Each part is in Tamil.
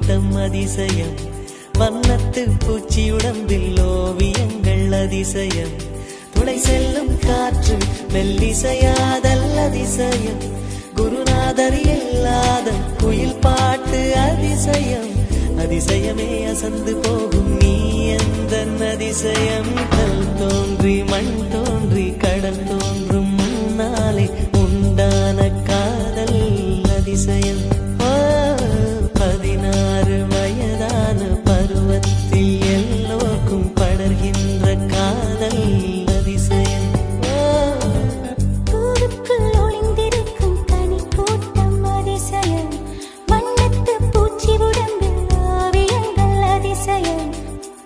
கூட்டம் அதிசயம் வண்ணத்து பூச்சி உடம்பில் ஓவியங்கள் அதிசயம் துளை செல்லும் காற்று மெல்லிசையாதல் அதிசயம் குருநாதர் இல்லாத குயில் பாட்டு அதிசயம் அதிசயமே அசந்து போகும் நீ எந்த அதிசயம் கல் தோன்றி மண் தோன்றி கடல் தோன்றும் முன்னாலே உண்டான காதல் அதிசயம் 16 வயதான பருவத்தில் எல்லோருக்கும் படர்கின்ற காதல் அதிசயம் பூவுக்குள் ஒளிந்திருக்கும் கனி கூட்டம் அதிசயம் வண்ணத்து பூச்சி உடம்பில் ஓவியங்கள் அதிசயம்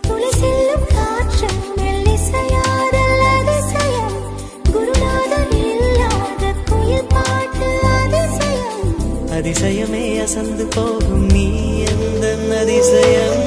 துளி செல்லும் காற்று மெல்லிசையாதல் அதிசயம் குருநாதர் இல்லாத குயில் பாட்டு அதிசயம் அதிசயமே அசந்து போகும் நீ எந்த அதிசயம்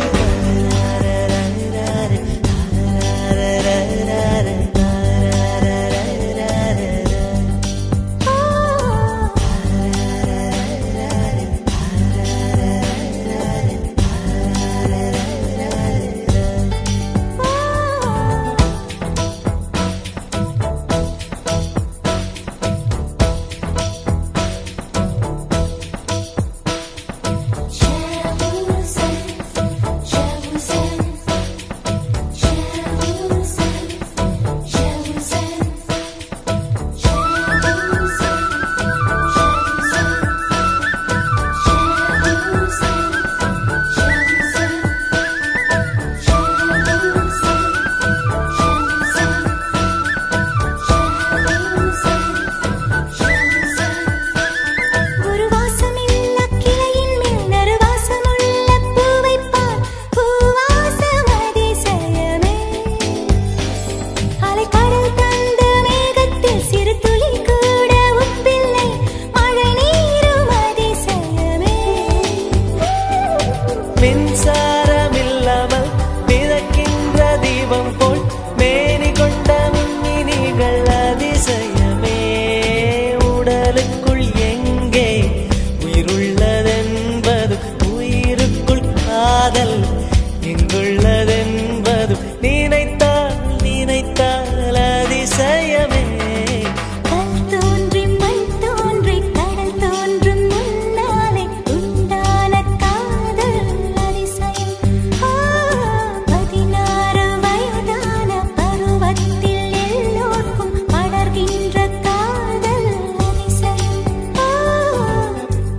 மின்சாரமில்லாமல் மிதக்கின்ற தீபம் போல் மேனி கொண்ட மின்மினிகள் அதிசயமே உடலுக்குள் எங்கே உயிருள்ளதென்பது உயிருக்குள் காதல் எங்குள்ளதென்பது நினைத்தால் நினைத்தால் அதிசயமே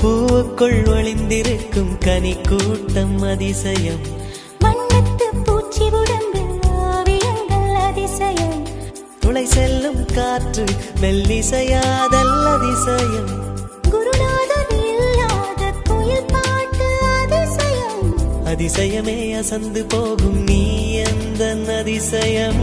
பூவுக்குள் ஒளிந்திருக்கும் கனி கூட்டம் அதிசயம் வண்ணத்து பூச்சி உடம்பில் ஓவியங்கள் அதிசயம் துளை செல்லும் காற்று மெல்லிசையாதல் அதிசயம் குருநாதர் இல்லாத குயில் பாட்டு அதிசயம் அதிசயமே அசந்து போகும் நீ எந்த அதிசயம்